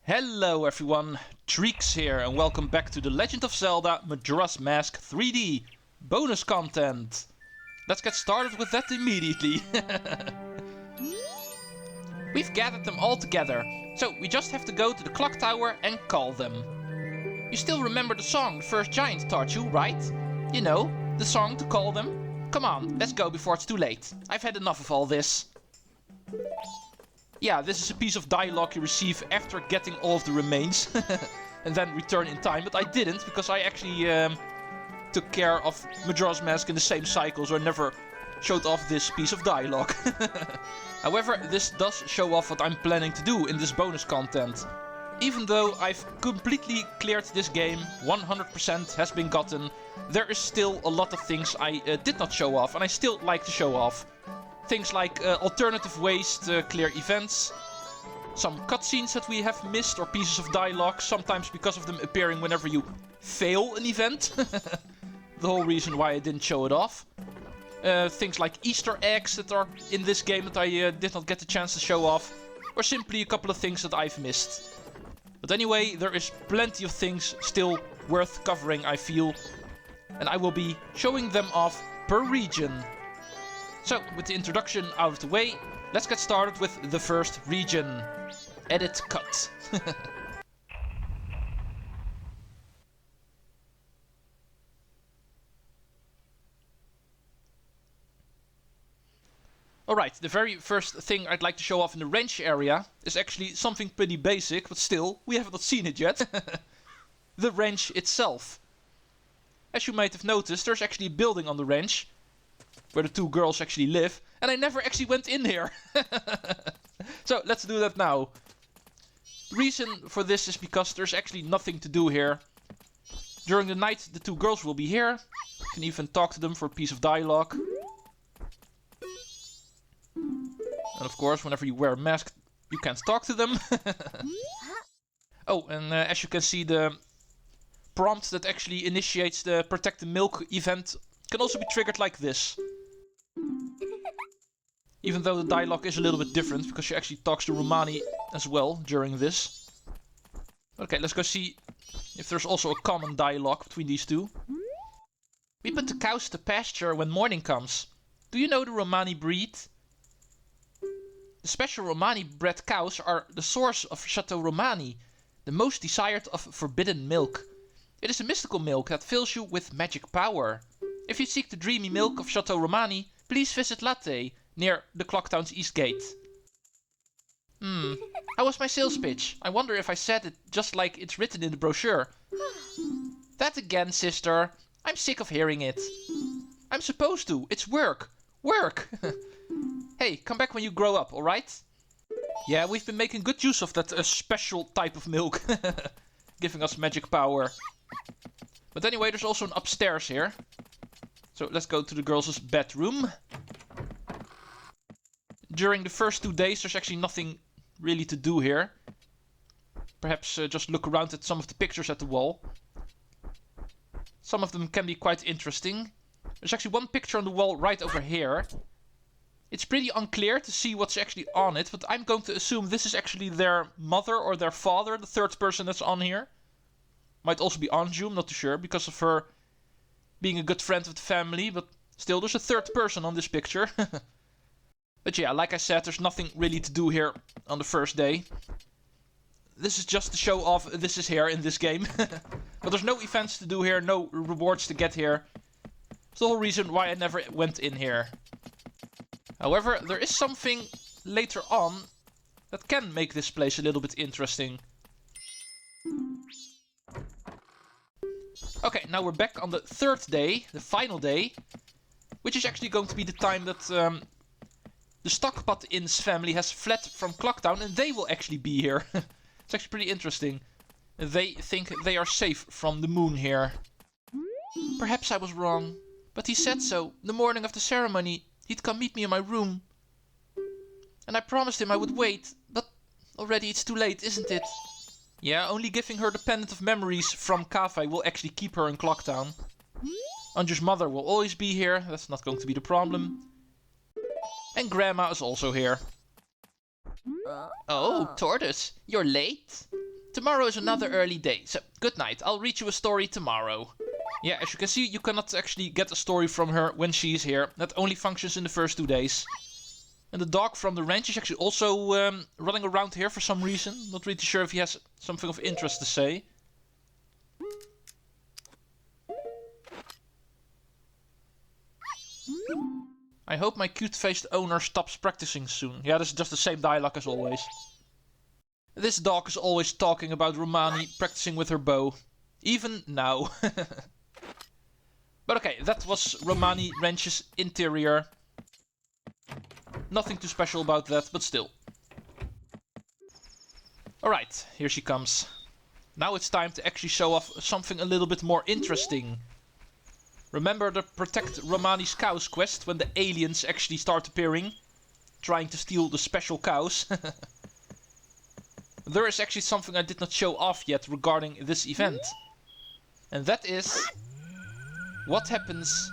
Hello everyone, Treecks here and welcome back to The Legend of Zelda Majora's Mask 3D bonus content. Let's get started with that immediately. We've gathered them all together, so we just have to go to the clock tower and call them. You still remember the song the first giant taught you, right? You know, the song to call them? Come on, let's go before it's too late. I've had enough of all this. Yeah, this is a piece of dialogue you receive after getting all of the remains. And then return in time, but I didn't because I actually took care of Majora's Mask in the same cycle, so I never showed off this piece of dialogue. However, this does show off what I'm planning to do in this bonus content. Even though I've completely cleared this game, 100% has been gotten, there is still a lot of things I did not show off, and I still like to show off. Things like alternative ways to clear events, some cutscenes that we have missed or pieces of dialogue, sometimes because of them appearing whenever you fail an event. The whole reason why I didn't show it off. Things like Easter eggs that are in this game that I did not get the chance to show off, or simply a couple of things that I've missed. But anyway, there is plenty of things still worth covering, I feel, and I will be showing them off per region. So, with the introduction out of the way, let's get started with the first region. Edit cut. Alright, the very first thing I'd like to show off in the ranch area is actually something pretty basic, but still, we have not seen it yet. The ranch itself. As you might have noticed, there's actually a building on the ranch where the two girls actually live, and I never actually went in here. So let's do that now. The reason for this is because there's actually nothing to do here. During the night the two girls will be here. You can even talk to them for a piece of dialogue. And of course, whenever you wear a mask, you can't talk to them. Oh, and as you can see, the prompt that actually initiates the Protect the Milk event can also be triggered like this. Even though the dialogue is a little bit different, because she actually talks to Romani as well during this. Okay, let's go see if there's also a common dialogue between these two. We put the cows to pasture when morning comes. Do you know the Romani breed? The special Romani bred cows are the source of Chateau Romani, the most desired of forbidden milk. It is a mystical milk that fills you with magic power. If you seek the dreamy milk of Chateau Romani, please visit Latte, near the clock town's east gate. How was my sales pitch? I wonder if I said it just like it's written in the brochure. That again, sister. I'm sick of hearing it. I'm supposed to. It's work. Work! Hey, come back when you grow up, alright? Yeah, we've been making good use of that special type of milk. Giving us magic power. But anyway, there's also an upstairs here. So let's go to the girls' bedroom. During the first 2 days, there's actually nothing really to do here. Perhaps just look around at some of the pictures at the wall. Some of them can be quite interesting. There's actually one picture on the wall right over here. It's pretty unclear to see what's actually on it, but I'm going to assume this is actually their mother or their father, the third person that's on here. Might also be Anju, I'm not too sure, because of her being a good friend of the family, but still there's a third person on this picture. But yeah, like I said, there's nothing really to do here on the first day. This is just to show off this is here in this game. But there's no events to do here, no rewards to get here. It's the whole reason why I never went in here. However, there is something later on that can make this place a little bit interesting. Okay, now we're back on the third day, the final day. Which is actually going to be the time that the Stockpot Inn's family has fled from Clocktown, and they will actually be here. It's actually pretty interesting. They think they are safe from the moon here. Perhaps I was wrong, but he said so. The morning of the ceremony, he'd come meet me in my room. And I promised him I would wait, but already it's too late, isn't it? Yeah, only giving her the Pendant of Memories from Kafei will actually keep her in Clocktown. Anju's mother will always be here, that's not going to be the problem. And Grandma is also here. Oh, Tortoise, you're late? Tomorrow is another early day, so good night. I'll read you a story tomorrow. Yeah, as you can see, you cannot actually get a story from her when she's here. That only functions in the first 2 days. And the dog from the ranch is actually also running around here for some reason. Not really sure if he has something of interest to say. I hope my cute-faced owner stops practicing soon. Yeah, this is just the same dialogue as always. This dog is always talking about Romani practicing with her bow. Even now. But okay, that was Romani Ranch's interior. Nothing too special about that, but still. Alright, here she comes. Now it's time to actually show off something a little bit more interesting. Remember the Protect Romani's Cows quest, when the aliens actually start appearing? Trying to steal the special cows. There is actually something I did not show off yet regarding this event. And that is... what happens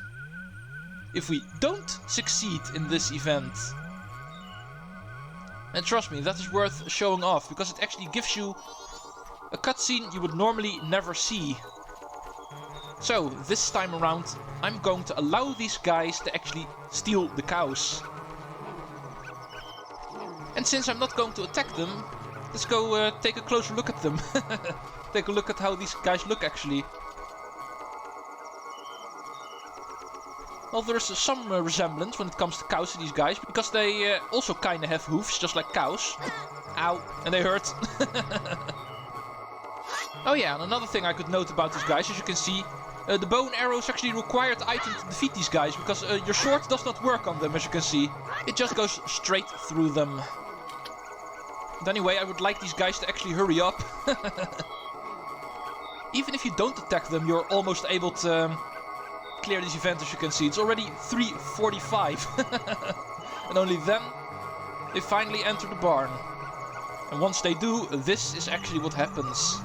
if we don't succeed in this event? And trust me, that is worth showing off, because it actually gives you a cutscene you would normally never see. So, this time around, I'm going to allow these guys to actually steal the cows. And since I'm not going to attack them, let's go take a closer look at them. Take a look at how these guys look actually. Well, there's some resemblance when it comes to cows to these guys, because they also kinda have hoofs, just like cows. Ow, and they hurt. Oh yeah, and another thing I could note about these guys, as you can see, the bow and arrow is actually a required item to defeat these guys, because your sword does not work on them, as you can see. It just goes straight through them. But anyway, I would like these guys to actually hurry up. Even if you don't attack them, you're almost able to clear this event, as you can see. It's already 3:45. And only then, they finally enter the barn. And once they do, this is actually what happens.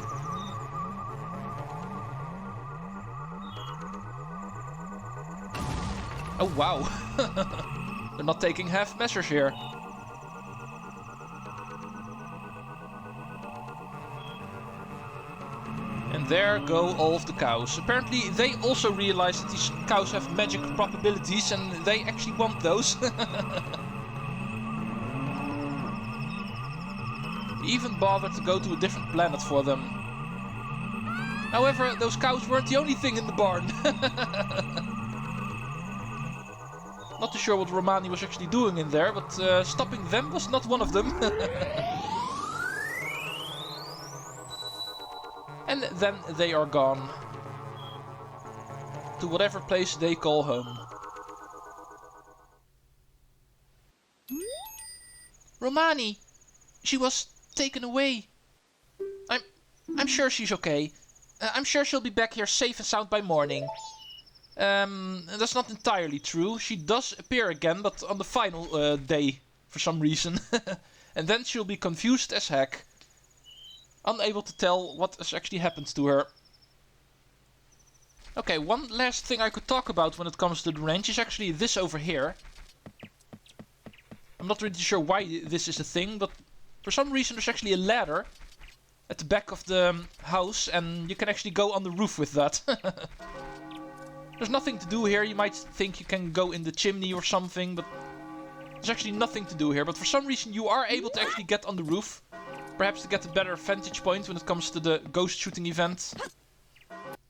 Oh wow, they're not taking half measures here. And there go all of the cows. Apparently they also realize that these cows have magic probabilities and they actually want those. Even bothered to go to a different planet for them. However, those cows weren't the only thing in the barn. Not too sure what Romani was actually doing in there, but stopping them was not one of them. And then they are gone. To whatever place they call home. Romani! She was taken away. I'm sure she's okay. I'm sure she'll be back here safe and sound by morning. That's not entirely true. She does appear again, but on the final day, for some reason. And then she'll be confused as heck. Unable to tell what has actually happened to her. Okay, one last thing I could talk about when it comes to the ranch is actually this over here. I'm not really sure why this is a thing, but for some reason there's actually a ladder at the back of the house, and you can actually go on the roof with that. There's nothing to do here. You might think you can go in the chimney or something, but there's actually nothing to do here. But for some reason you are able to actually get on the roof. Perhaps to get a better vantage point when it comes to the ghost shooting event.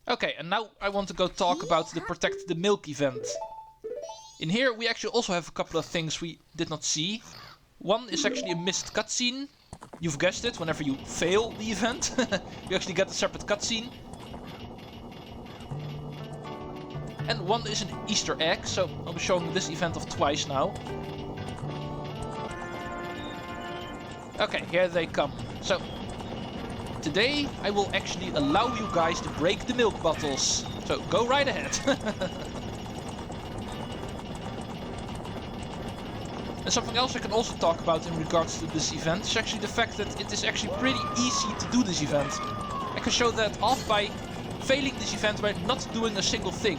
Okay, and now I want to go talk about the Protect the Milk event. In here we actually also have a couple of things we did not see. One is actually a missed cutscene. You've guessed it, whenever you fail the event, you actually get a separate cutscene. And one is an Easter egg, so I'll be showing this event off twice now. Okay, here they come. So, today I will actually allow you guys to break the milk bottles. So, go right ahead. And something else I can also talk about in regards to this event is actually the fact that it is actually pretty easy to do this event. I can show that off by failing this event by not doing a single thing.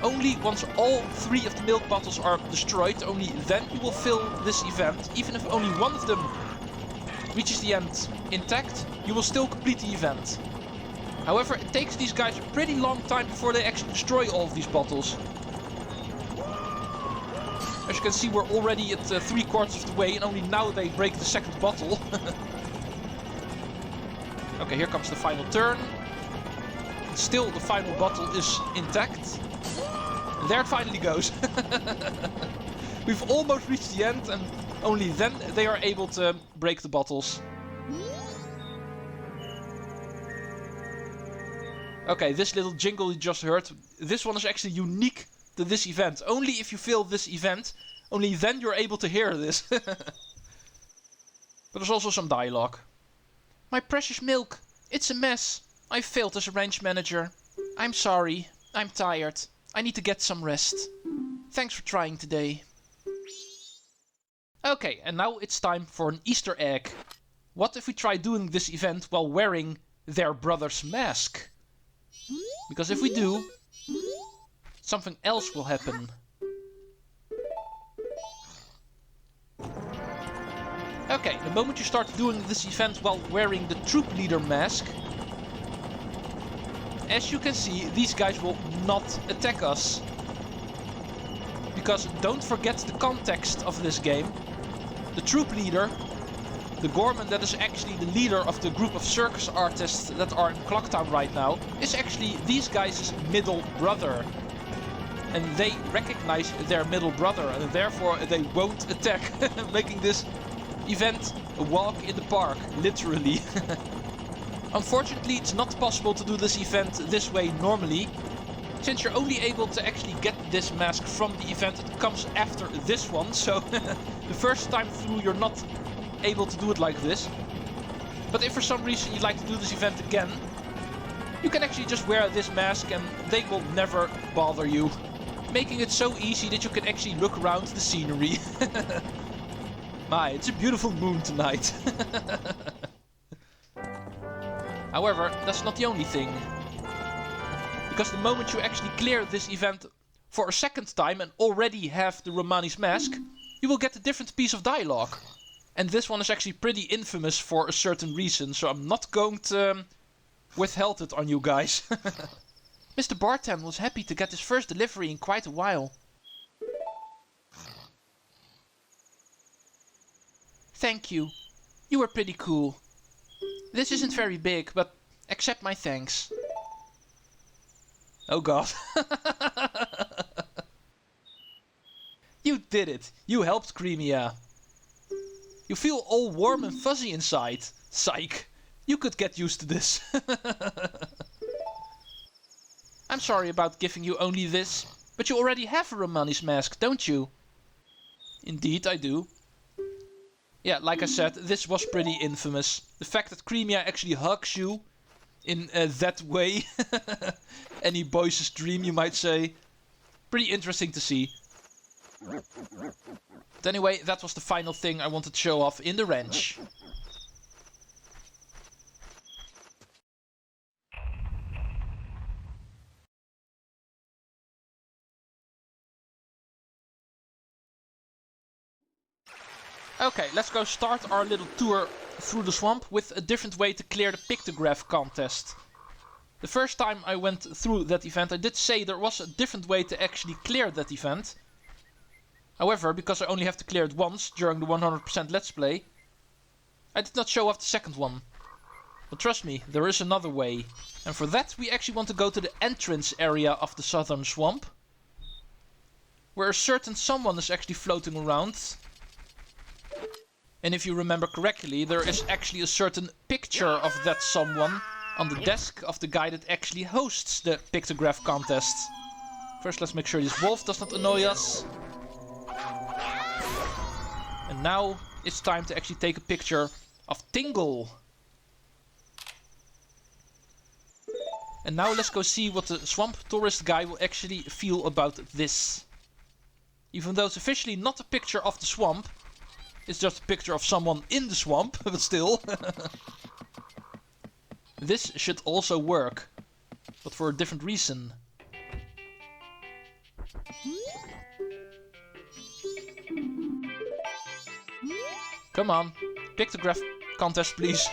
Only once all 3 of the milk bottles are destroyed, only then you will fill this event, even if only one of them reaches the end intact, you will still complete the event. However, it takes these guys a pretty long time before they actually destroy all of these bottles. As you can see, we're already at 3/4 of the way and only now they break the second bottle. Okay, here comes the final turn. Still, the final bottle is intact. And there it finally goes. We've almost reached the end and only then they are able to break the bottles. Okay, this little jingle you just heard, this one is actually unique to this event. Only if you fail this event, only then you're able to hear this. But there's also some dialogue. My precious milk, it's a mess. I failed as a ranch manager. I'm sorry, I'm tired. I need to get some rest. Thanks for trying today. Okay, and now it's time for an Easter egg. What if we try doing this event while wearing their brother's mask? Because if we do, something else will happen. Okay, the moment you start doing this event while wearing the troop leader mask, as you can see, these guys will not attack us. Because don't forget the context of this game. The troop leader, the Gorman that is actually the leader of the group of circus artists that are in Clocktown right now, is actually these guys' middle brother. And they recognize their middle brother and therefore they won't attack, making this event a walk in the park, literally. Unfortunately, it's not possible to do this event this way normally, since you're only able to actually get this mask from the event that comes after this one, so the first time through you're not able to do it like this. But if for some reason you'd like to do this event again, you can actually just wear this mask and they will never bother you, making it so easy that you can actually look around the scenery. My, it's a beautiful moon tonight. However, that's not the only thing. Because the moment you actually clear this event for a second time and already have the Romani's mask, you will get a different piece of dialogue. And this one is actually pretty infamous for a certain reason, so I'm not going to withhold it on you guys. Mr. Bartan was happy to get his first delivery in quite a while. Thank you. You were pretty cool. This isn't very big, but accept my thanks. Oh god. You did it. You helped Crimea. You feel all warm and fuzzy inside. Psych. You could get used to this. I'm sorry about giving you only this, but you already have a Romani's mask, don't you? Indeed, I do. Yeah, like I said, this was pretty infamous. The fact that Crimea actually hugs you in that way. Any boy's dream, you might say. Pretty interesting to see. But anyway, that was the final thing I wanted to show off in the ranch. Okay, let's go start our little tour through the swamp with a different way to clear the Pictograph contest. The first time I went through that event, I did say there was a different way to actually clear that event. However, because I only have to clear it once during the 100% Let's Play, I did not show off the second one. But trust me, there is another way. And for that we actually want to go to the entrance area of the southern swamp, where a certain someone is actually floating around. And if you remember correctly, there is actually a certain picture of that someone on the desk of the guy that actually hosts the Pictograph contest. First, let's make sure this wolf does not annoy us. And now it's time to actually take a picture of Tingle. And now let's go see what the swamp tourist guy will actually feel about this. Even though it's officially not a picture of the swamp, it's just a picture of someone in the swamp, but still. This should also work, but for a different reason. Come on, Pictograph contest, please.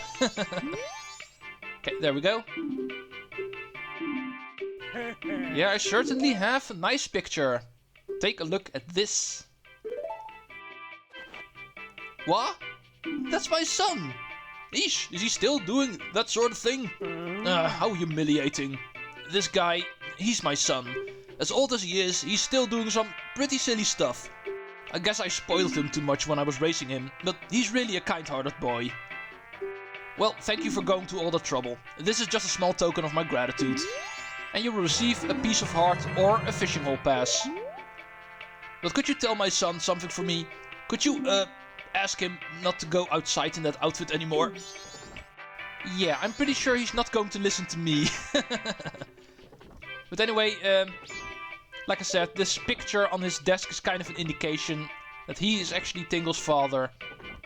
Okay, there we go. Yeah, I certainly have a nice picture. Take a look at this. What? That's my son! Eesh, is he still doing that sort of thing? How humiliating. This guy, he's my son. As old as he is, he's still doing some pretty silly stuff. I guess I spoiled him too much when I was raising him, but he's really a kind-hearted boy. Well, thank you for going to all that trouble. This is just a small token of my gratitude. And you will receive a piece of heart or a fishing hole pass. But could you tell my son something for me? Could you, ask him not to go outside in that outfit anymore? Yeah, I'm pretty sure he's not going to listen to me. But anyway, like I said, this picture on his desk is kind of an indication that he is actually Tingle's father.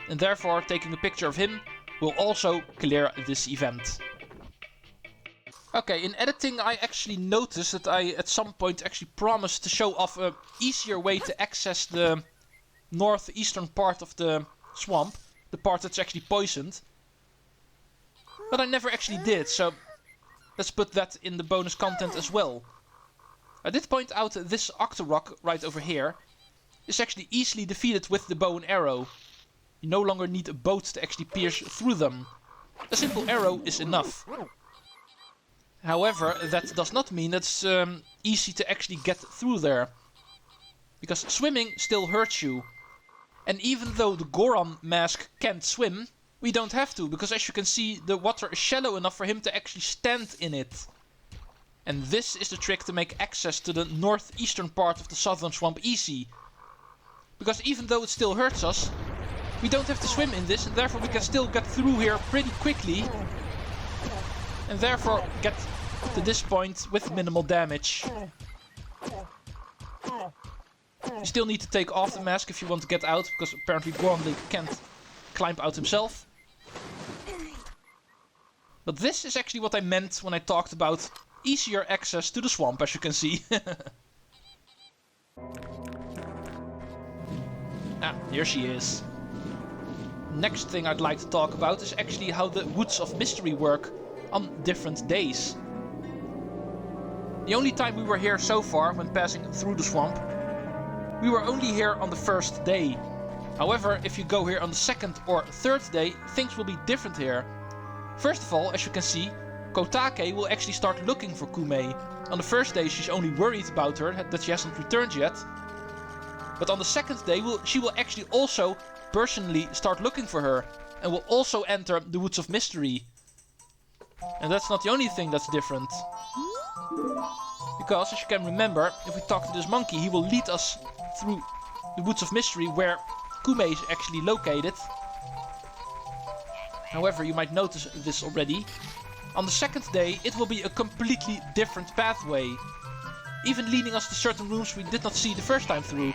And therefore, taking a picture of him will also clear this event. Okay, in editing I actually noticed that I at some point actually promised to show off an easier way to access the northeastern part of the swamp, the part that's actually poisoned. But I never actually did, so let's put that in the bonus content as well. I did point out that this Octorok right over here is actually easily defeated with the bow and arrow. You no longer need a boat to actually pierce through them. A simple arrow is enough. However, that does not mean it's easy to actually get through there. Because swimming still hurts you. And even though the Gorman mask can't swim, we don't have to, because as you can see, the water is shallow enough for him to actually stand in it. And this is the trick to make access to the northeastern part of the southern swamp easy. Because even though it still hurts us, we don't have to swim in this, and therefore we can still get through here pretty quickly. And therefore get to this point with minimal damage. You still need to take off the mask if you want to get out, because apparently Gorman can't climb out himself. But this is actually what I meant when I talked about easier access to the swamp, as you can see. Ah, here she is. Next thing I'd like to talk about is actually how the Woods of Mystery work on different days. The only time we were here so far, when passing through the swamp, we were only here on the first day. However, if you go here on the second or third day, things will be different here. First of all, as you can see, Kotake will actually start looking for Kume. On the first day she's only worried about her, that she hasn't returned yet. But on the second day she will actually also personally start looking for her. And will also enter the Woods of Mystery. And that's not the only thing that's different. Because, as you can remember, if we talk to this monkey, he will lead us through the Woods of Mystery where Kume is actually located. However, you might notice this already. On the second day, it will be a completely different pathway. Even leading us to certain rooms we did not see the first time through.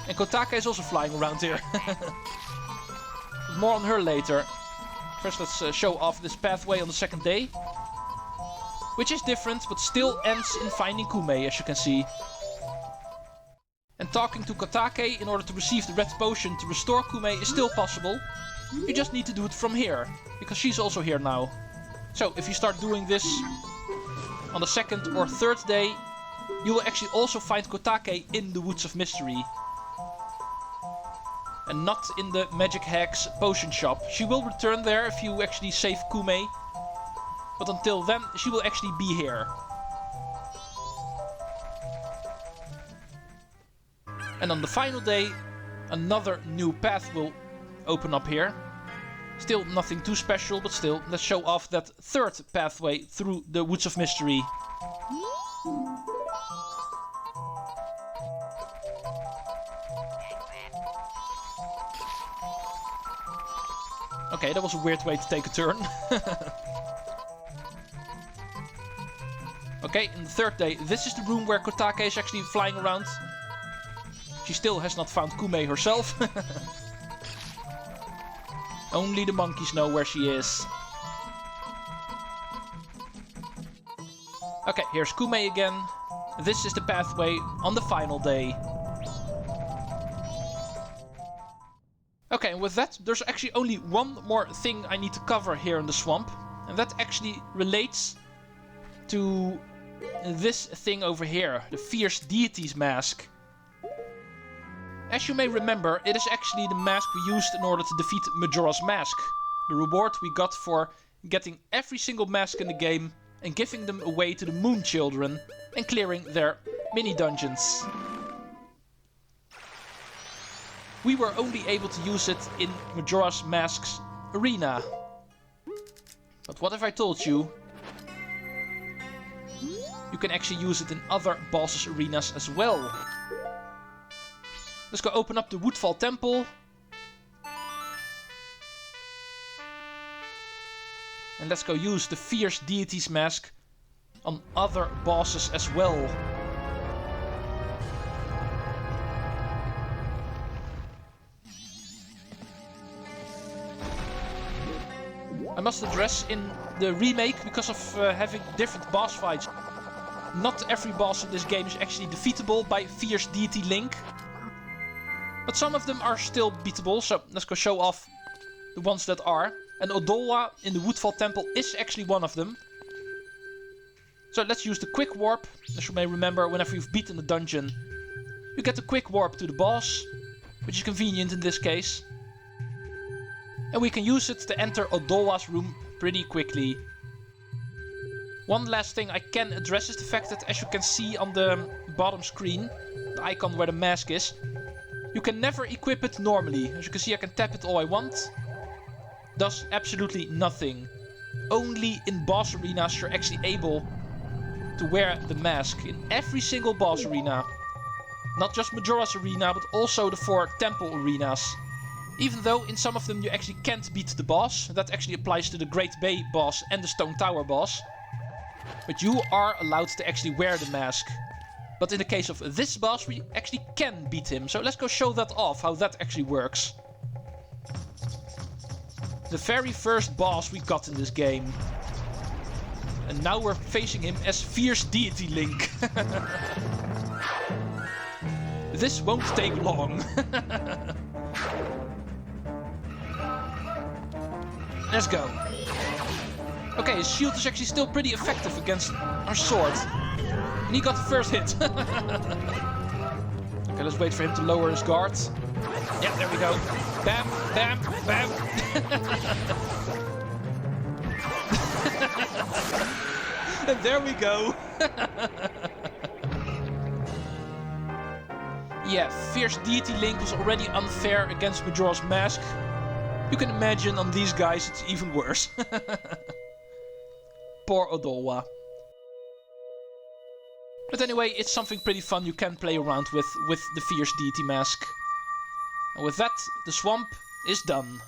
And Kotake is also flying around here. More on her later. First let's show off this pathway on the second day. Which is different, but still ends in finding Kume, as you can see. And talking to Kotake in order to receive the red potion to restore Kume is still possible. You just need to do it from here, because she's also here now. So, if you start doing this on the second or third day, you will actually also find Kotake in the Woods of Mystery. And not in the Magic Hag's potion shop. She will return there if you actually save Kume. But until then, she will actually be here. And on the final day, another new path will open up here. Still nothing too special, but still, let's show off that third pathway through the Woods of Mystery. Okay, that was a weird way to take a turn. Okay, in the third day, this is the room where Kotake is actually flying around. She still has not found Kume herself. Only the monkeys know where she is. Okay, here's Kume again. This is the pathway on the final day. Okay, and with that, there's actually only one more thing I need to cover here in the swamp. And that actually relates to this thing over here, the Fierce Deity's mask. As you may remember, it is actually the mask we used in order to defeat Majora's Mask. The reward we got for getting every single mask in the game and giving them away to the Moon Children and clearing their mini dungeons. We were only able to use it in Majora's Mask's arena. But what if I told you you can actually use it in other bosses' arenas as well? Let's go open up the Woodfall Temple. And let's go use the Fierce Deity's mask on other bosses as well. I must address in the remake, because of having different boss fights, not every boss in this game is actually defeatable by Fierce Deity Link. But some of them are still beatable, so let's go show off the ones that are. And Odolwa in the Woodfall Temple is actually one of them. So let's use the quick warp. As you may remember, whenever you've beaten the dungeon, you get the quick warp to the boss, which is convenient in this case. And we can use it to enter Odolwa's room pretty quickly. One last thing I can address is the fact that, as you can see on the bottom screen, the icon where the mask is, you can never equip it normally. As you can see, I can tap it all I want. Does absolutely nothing. Only in boss arenas you're actually able to wear the mask. In every single boss arena. Not just Majora's arena, but also the 4 temple arenas. Even though in some of them you actually can't beat the boss. That actually applies to the Great Bay boss and the Stone Tower boss. But you are allowed to actually wear the mask. But in the case of this boss, we actually can beat him. So let's go show that off, how that actually works. The very first boss we got in this game. And now we're facing him as Fierce Deity Link. This won't take long. Let's go. Okay, his shield is actually still pretty effective against our sword. And he got the first hit. Okay, let's wait for him to lower his guard. Yeah, there we go. Bam, bam, bam. And there we go. Yeah, Fierce Deity Link was already unfair against Majora's Mask. You can imagine on these guys it's even worse. Poor Odolwa. But anyway, it's something pretty fun you can play around with the Fierce Deity mask. And with that, the swamp is done.